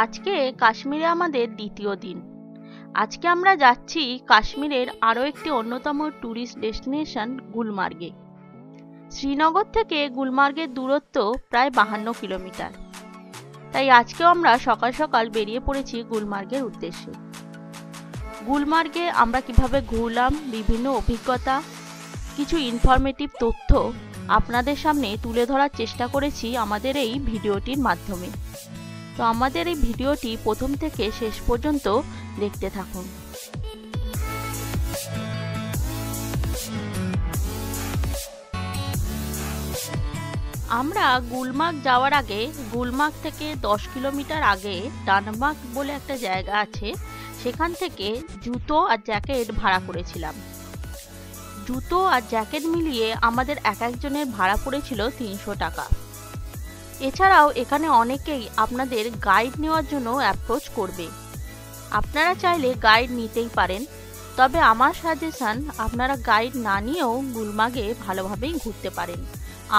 আজকে কাশ্মীরে আমাদের দ্বিতীয় দিন। আজকে আমরা যাচ্ছি কাশ্মীরের আরও একটি অন্যতম ট্যুরিস্ট ডেস্টিনেশন গুলমার্গে। শ্রীনগর থেকে গুলমার্গের দূরত্ব প্রায় 52 কিলোমিটার। তাই আজকেও আমরা সকাল সকাল বেরিয়ে পড়েছি গুলমার্গের উদ্দেশ্যে। গুলমার্গে আমরা কিভাবে ঘুরলাম, বিভিন্ন অভিজ্ঞতা, কিছু ইনফরমেটিভ তথ্য আপনাদের সামনে তুলে ধরার চেষ্টা করেছি আমাদের এই ভিডিওটির মাধ্যমে। তো আমাদের এই ভিডিওটি প্রথম থেকে শেষ পর্যন্ত দেখতে থাকুন। আমরা গুলমার্গ যাওয়ার আগে গুলমার্গ থেকে 10 কিলোমিটার আগে ডানমার্গ বলে একটা জায়গা আছে, সেখান থেকে জুতো আর জ্যাকেট ভাড়া করেছিলাম। জুতো আর জ্যাকেট মিলিয়ে আমাদের এক একজনের ভাড়া পড়েছিল 300 টাকা। এছাড়াও এখানে অনেকেই আপনাদের গাইড নেওয়ার জন্য অ্যাপ্রোচ করবে। আপনারা চাইলে গাইড নিতেই পারেন, তবে আমার সাজেশন আপনারা গাইড না নিয়েও গুলমার্গে ভালোভাবেই ঘুরতে পারেন।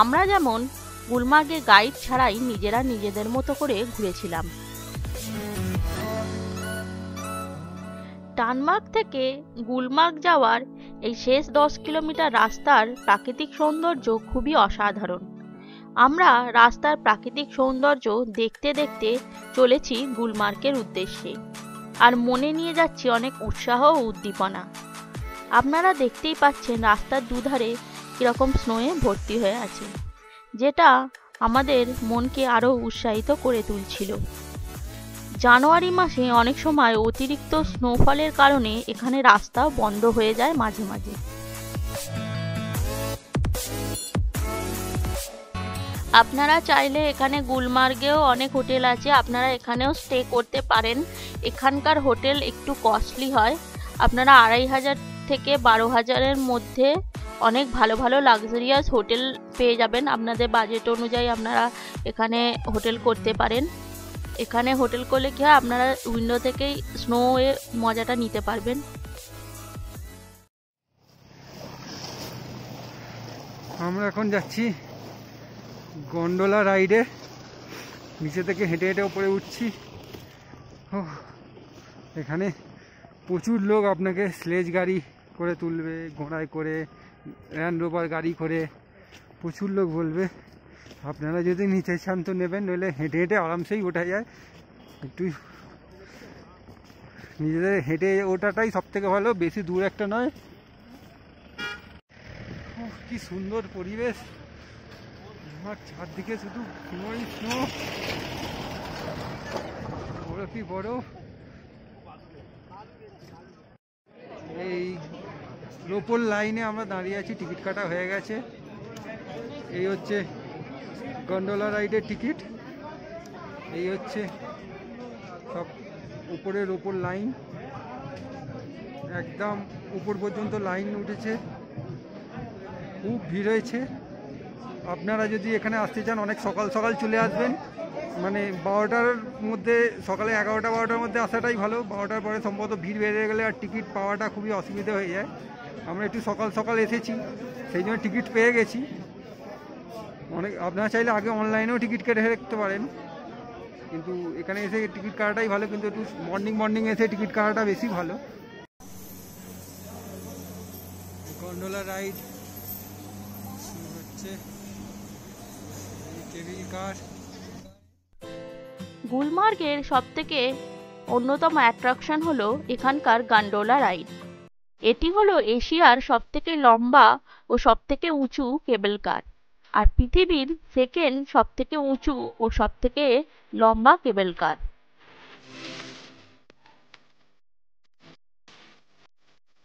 আমরা যেমন গুলমার্গে গাইড ছাড়াই নিজেরা নিজেদের মতো করে ঘুরেছিলাম। ডানমার্গ থেকে গুলমার্গ যাওয়ার এই শেষ 10 কিলোমিটার রাস্তার প্রাকৃতিক সৌন্দর্য খুবই অসাধারণ। আমরা রাস্তার প্রাকৃতিক সৌন্দর্য দেখতে দেখতে চলেছি গুলমার্গের উদ্দেশ্যে, আর মনে নিয়ে যাচ্ছি অনেক উৎসাহ ও উদ্দীপনা। আপনারা দেখতেই পাচ্ছেন রাস্তার দুধারে কিরকম স্নোয়ে ভর্তি হয়ে আছে, যেটা আমাদের মনকে আরো উৎসাহিত করে তুলছিল। জানুয়ারি মাসে অনেক সময় অতিরিক্ত স্নোফলের কারণে এখানে রাস্তা বন্ধ হয়ে যায় মাঝে মাঝে। আপনারা চাইলে এখানে গুলমার্গেও অনেক হোটেল আছে, আপনারা এখানেও স্টে করতে পারেন। এখানকার হোটেল একটু কস্টলি হয়, আপনারা 2500 থেকে 12,000-এর মধ্যে অনেক ভালো ভালো লাক্সারিয়াস হোটেল পেয়ে যাবেন। আপনাদের বাজেট অনুযায়ী আপনারা এখানে হোটেল করতে পারেন। এখানে হোটেল করলে কি হয়, আপনারা উইন্ডো থেকেই স্নো এ মজাটা নিতে পারবেন। আমরা এখন যাচ্ছি গন্ডোলা রাইডে। নিচে থেকে হেঁটে হেঁটে উপরে উঠছি। এখানে প্রচুর লোক আপনাকে স্লেজ গাড়ি করে তুলবে, ঘোড়ায় করে, ল্যান্ড রোভার গাড়ি করে প্রচুর লোক বলবে। আপনারা যদি নিচে চান তো নেবেন, নইলে হেঁটে হেঁটে আরামসেই ওঠা যায়। একটু নিজেদের হেঁটে ওঠাটাই সব থেকে ভালো, বেশি দূর একটা নয়। কি সুন্দর পরিবেশ, আমার চারদিকে শুধু স্নোই স্নো, বরফই বরফ। এই রোপোর লাইনে আমরা দাঁড়িয়ে আছি, টিকিট কাটা হয়ে গেছে। এই হচ্ছে গন্ডোলা রাইডের টিকিট। এই হচ্ছে সব উপরের ওপর লাইন, একদম উপর পর্যন্ত লাইন উঠেছে, খুব ভিড় হয়েছে। আপনারা যদি এখানে আসতে চান অনেক সকাল সকাল চলে আসবেন, মানে 12টার মধ্যে, সকালে 11টা-12টার মধ্যে আসাটাই ভালো। 12টার পরে সম্ভবত ভিড় বেড়ে গেলে আর টিকিট পাওয়াটা খুবই অসুবিধা হয়ে যায়। আমরা একটু সকাল সকাল এসেছি, সেই জন্য টিকিট পেয়ে গেছি। আপনারা চাইলে আগে অনলাইনেও টিকিট কেটে রাখতে পারেন, কিন্তু এখানে এসে টিকিট কাটাটাই ভালো। কিন্তু একটু মর্নিং এসে টিকিট কাটাটা বেশি ভালো। গন্ডোলা রাইড হচ্ছে কেবিল কার। গুলমার্গের সবথেকে অন্যতম অ্যাট্রাকশন হলো এখানকার গন্ডোলা রাইড। এটি হলো এশিয়ার সবথেকে লম্বা ও সবথেকে উঁচু কেবল কার, আর পৃথিবীর সেকেন্ড সবথেকে উঁচু ও সবথেকে লম্বা কেবল কার।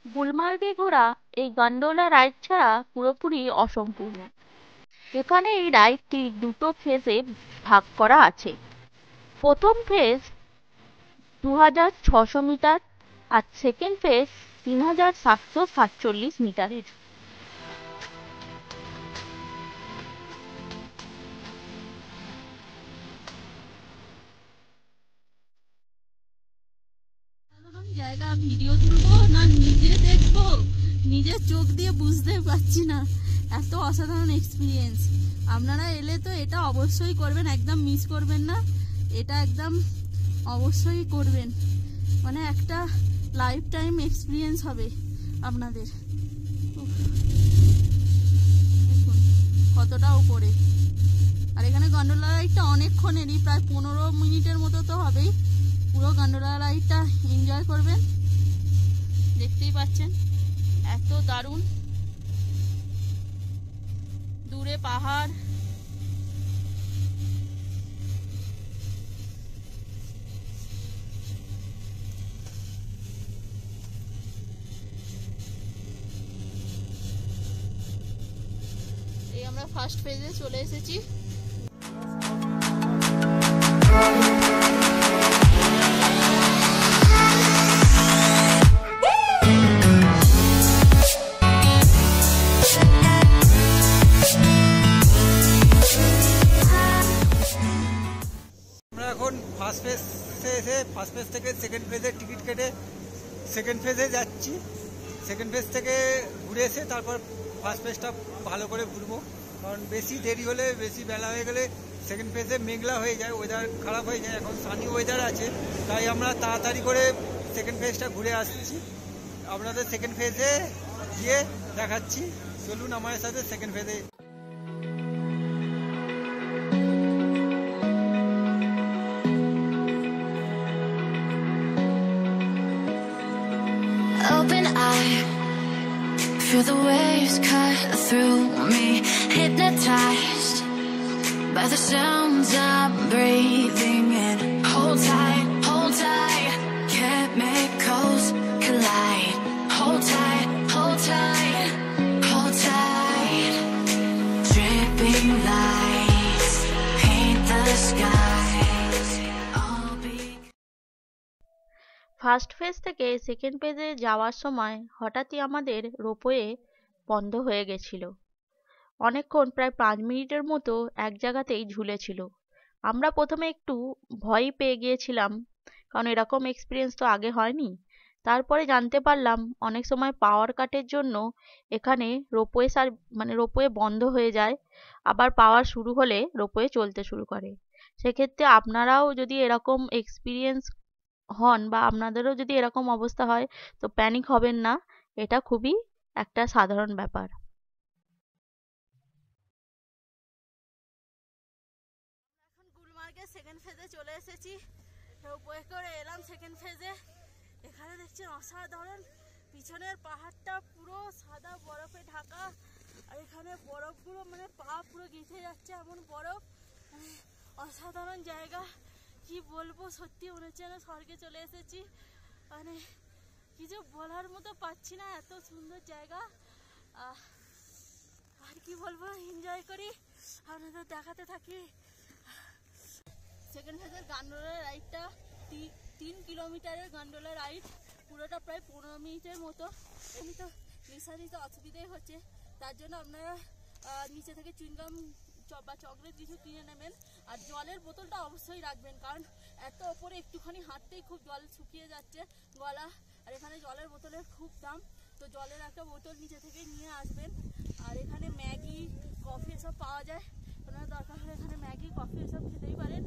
গুলমার্গে ঘোরা এই গন্ডোলা রাইড ছাড়া পুরোপুরি অসম্পূর্ণ। এখানে এই রাইডটি দুটো ফেজে ভাগ করা আছে। প্রথম ফেজ 2600 মিটার আর সেকেন্ড ফেজ 3747 মিটারের। জায়গা ভিডিও তুলবো না নিজে দেখবো, নিজের চোখ দিয়ে বুঝতে পারছি না। এত অসাধারণ এক্সপিরিয়েন্স। আপনারা এলে তো এটা অবশ্যই করবেন, একদম মিস করবেন না। এটা একদম অবশ্যই করবেন, মানে একটা লাইফ টাইম এক্সপিরিয়েন্স হবে আপনাদের। দেখুন কতটা উপরে, আর এখানে গন্ডোলা রাইডটা অনেকক্ষণেরই, প্রায় 15 মিনিটের মতো তো হবেই। পুরো গন্ডোলা রাইডটা এনজয় করবেন। দেখতেই পাচ্ছেন এত দারুণ, দূরে পাহাড়, এই আমরা ফার্স্ট ফেজে চলে এসেছি। এখন ফার্স্ট ফেজে এসে ফার্স্ট ফেজ থেকে সেকেন্ড ফেজের টিকিট কেটে সেকেন্ড ফেজে যাচ্ছি। সেকেন্ড ফেজ থেকে ঘুরে এসে তারপর ফার্স্ট ফেজটা ভালো করে ঘুরবো, কারণ বেশি দেরি হলে, বেশি বেলা হয়ে গেলে সেকেন্ড ফেজে মেঘলা হয়ে যায়, ওয়েদার খারাপ হয়ে যায়। এখন সানি ওয়েদার আছে, তাই আমরা তাড়াতাড়ি করে সেকেন্ড ফেজটা ঘুরে আসছি। আপনাদের সেকেন্ড ফেজে গিয়ে দেখাচ্ছি, চলুন আমাদের সাথে সেকেন্ড ফেজে। Open eye, feel the waves cut through me, hypnotized by the sounds I'm breathing in. Hold tight, chemicals collide. Hold tight, hold tight, hold tight. Dripping lights paint the skies. All be first phase থেকে second ফেজে যাওয়ার সময় হঠাৎই আমাদের ropeway বন্ধ হয়ে গেছিল। অনেকক্ষণ, প্রায় 5 মিনিটের মতো এক জায়গাতেই ঝুলেছিল। আমরা প্রথমে একটু ভয় পেয়ে গিয়েছিলাম, কারণ এরকম এক্সপিরিয়েন্স তো আগে হয়নি। তারপরে জানতে পারলাম অনেক সময় পাওয়ার কাটের জন্য এখানে রোপওয়ে বন্ধ হয়ে যায়, আবার পাওয়ার শুরু হলে রোপওয়ে চলতে শুরু করে। সেক্ষেত্রে আপনারাও যদি এরকম এক্সপিরিয়েন্স হন বা আপনাদেরও যদি এরকম অবস্থা হয়, তো প্যানিক হবেন না, এটা খুবই একটা সাধারণ ব্যাপার। এখন গুলমার্গের সেকেন্ড ফেজে চলে এসেছি, রোপওয়ে করে এলাম সেকেন্ড ফেজে। এখানে দেখছেন অসাধারণ, পিছনের পাহাড়টা পুরো সাদা বরফে ঢাকা, আর এখানে বরফগুলো মানে পা পুরো গেঁথে যাচ্ছে, এমন বরফ, অসাধারণ জায়গা। কি বলবো, সত্যি মনে হচ্ছে না স্বর্গে চলে এসেছি, মানে কিছু বলার মতো পাচ্ছি না, এত সুন্দর জায়গা। আর কি বলবো, এনজয় করি, আপনাদের দেখাতে থাকি। সেকেন্ড ফেজের গান্ডোলা রাইডটা 3 কিলোমিটারের গান্ডোলা রাইড, পুরোটা প্রায় 15 মিনিটের মতো। এমনি তো নিশা নিতে অসুবিধাই হচ্ছে, তার জন্য আপনারা নিচে থেকে চুইংগাম বা চকলেট কিছু কিনে নেবেন, আর জলের বোতলটা অবশ্যই রাখবেন, কারণ এত ওপরে একটুখানি হাঁটতেই খুব জল শুকিয়ে যাচ্ছে গলা, আর এখানে জলের বোতলের খুব দাম, তো জলের একটা বোতল নিচে থেকে নিয়ে আসবেন। আর এখানে ম্যাগি, কফি এসব পাওয়া যায়, আপনারা দরকার হলে এখানে ম্যাগি, কফি এসব খেতেই পারেন।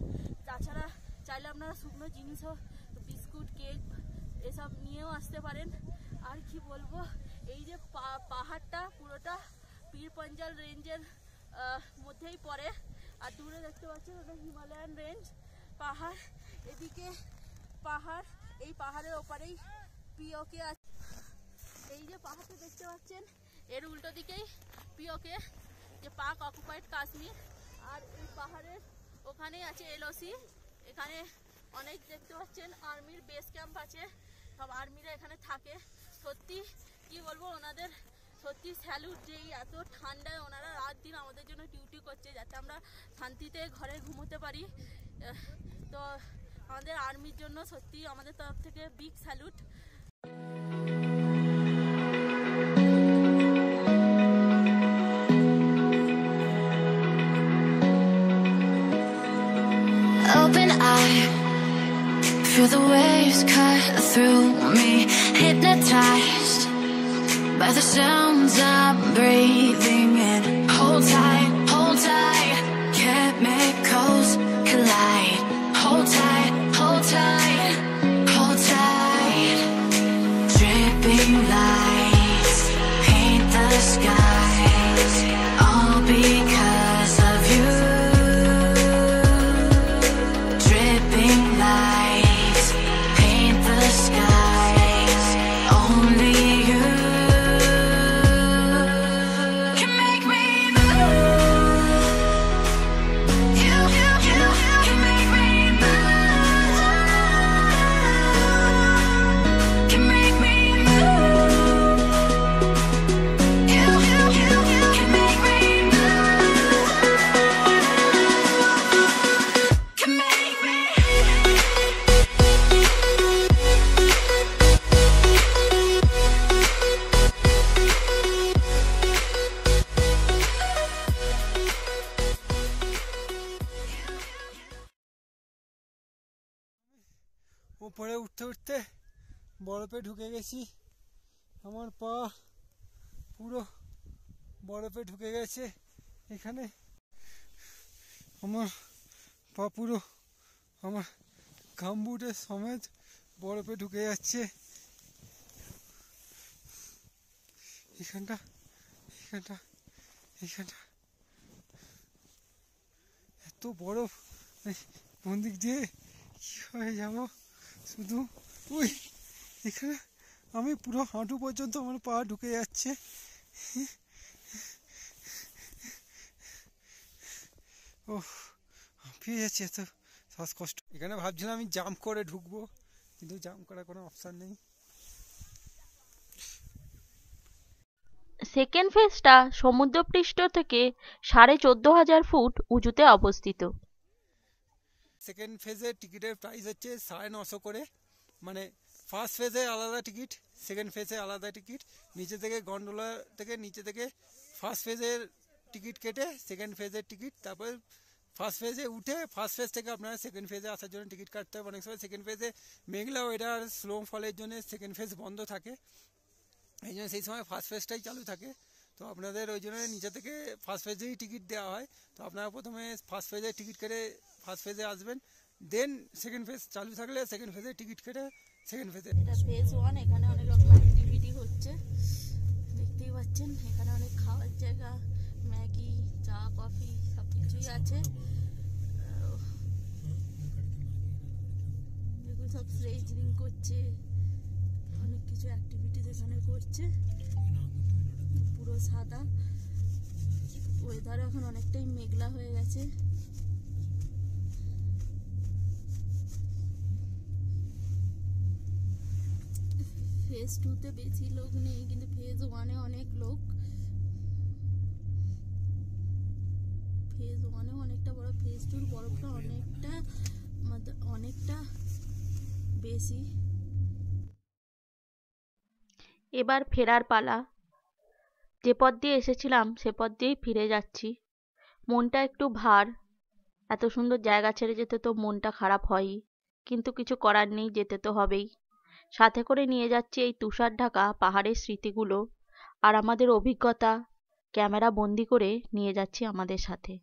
তাছাড়া চাইলে আপনারা শুকনো জিনিসও, বিস্কুট, কেক এসব নিয়েও আসতে পারেন। আর কি বলবো, এই যে পাহাড়টা পুরোটা পীর পঞ্জাল রেঞ্জের মধ্যেই পড়ে, আর দূরে দেখতে পাচ্ছেন ওটা হিমালয়ান রেঞ্জ পাহাড়, এদিকে পাহাড়, এই পাহাড়ের ওপারেই পিওকে আছে। এই যে পাহাড়টা দেখতে পাচ্ছেন, এর উল্টো দিকেই পিওকে, যে পাক অকুপাইড কাশ্মীর, আর এই পাহাড়ের ওখানেই আছে এলওসি। এখানে অনেক দেখতে পাচ্ছেন আর্মির বেস ক্যাম্প আছে, সব আর্মিরা এখানে থাকে। সত্যি কি বলবো, ওনাদের সত্যি স্যালুট, যে এত ঠান্ডায় ওনারা রাত দিন আমাদের জন্য ডিউটি করছে, যাতে আমরা শান্তিতে ঘরে ঘুমোতে পারি। তো আমাদের আর্মির জন্য সত্যি আমাদের তরফ থেকে big salute. open eye, feel the waves cut through me, hypnotized by the sounds I'm breathing in. Hold tight, chemicals collide. Hold tight, উপরে উঠতে উঠতে বরফে ঢুকে গেছি। আমার পা পুরো বরফে ঢুকে গেছে। এখানে আমার পা পুরো আমার গামবুটের সমেত বরফে ঢুকে যাচ্ছে। এখানটা এখানটা এখানটা এত বরফ, কোন দিক দিয়ে কীভাবে যাবো? শুধু ওই এখানে আমি পুরো হাঁটু পর্যন্ত আমার পা ঢুকে যাচ্ছে। ও পেয়ে যাচ্ছে এত শ্বাসকষ্ট। এখানে ভাবছিলাম আমি জাম্প করে ঢুকবো, কিন্তু জাম্প করার কোনো অপশান নেই। সেকেন্ড ফেজটা সমুদ্রপৃষ্ঠ থেকে 14,500 ফুট উঁচুতে অবস্থিত। সেকেন্ড ফেজের টিকিটের প্রাইস হচ্ছে 950 করে, মানে ফার্স্ট ফেজে আলাদা টিকিট, সেকেন্ড ফেজে আলাদা টিকিট। নিচে থেকে গন্ডোলা থেকে নিচে থেকে ফার্স্ট ফেজের টিকিট কেটে সেকেন্ড ফেজের টিকিট, তারপর ফার্স্ট ফেজে উঠে ফার্স্ট ফেজ থেকে আপনারা সেকেন্ড ফেজে আসার জন্য টিকিট কাটতে হবে। অনেক সময় সেকেন্ড ফেজে মেঘলা ওয়েদার, স্লো ফলের জন্য সেকেন্ড ফেজ বন্ধ থাকে, এই জন্য সেই সময় ফার্স্ট ফেজটাই চালু থাকে। তো আপনাদের ওই জন্য নিচে থেকে ফার্স্ট ফেজেই টিকিট দেওয়া হয়। তো আপনারা প্রথমে ফার্স্ট ফেজের টিকিট কেটে ফার্স্ট ফেজে আসবেন, দেন সেকেন্ড ফেজ চালু থাকলে সেকেন্ড ফেজের টিকিট কেটে সেকেন্ড ফেজে। এটা ফেজ 1। এখানে অনেক রকম অ্যাক্টিভিটি হচ্ছে, দেখতেই পাচ্ছেন। এখানে অনেক খাওয়ার জায়গা, ম্যাগি, চা, কফি সব কিছুই আছে। দেখুন সব স্লেজিং করছে, অনেক কিছু অ্যাক্টিভিটিস এখানে করছে। পুরো সাদা, ওয়েদার এখন অনেকটাই মেঘলা হয়ে গেছে। ফেজ 2-তে বেশি লোক নেই, কিন্তু ফেজ 1-এ অনেক লোক। ফেজ 1-এও অনেকটা বড়, ফেজ 2-র বরফটা অনেকটা বেশি। এবার ফেরার পালা। যে পথ দিয়ে এসেছিলাম সে পথ দিয়েই ফিরে যাচ্ছি। মনটা একটু ভার, এত সুন্দর জায়গা ছেড়ে যেতে তো মনটা খারাপ হয়ই, কিন্তু কিছু করার নেই, যেতে তো হবেই। সাথে করে নিয়ে যাচ্ছি এই তুষার ঢাকা পাহাড়ের স্মৃতিগুলো, আর আমাদের অভিজ্ঞতা ক্যামেরা বন্দি করে নিয়ে যাচ্ছি আমাদের সাথে।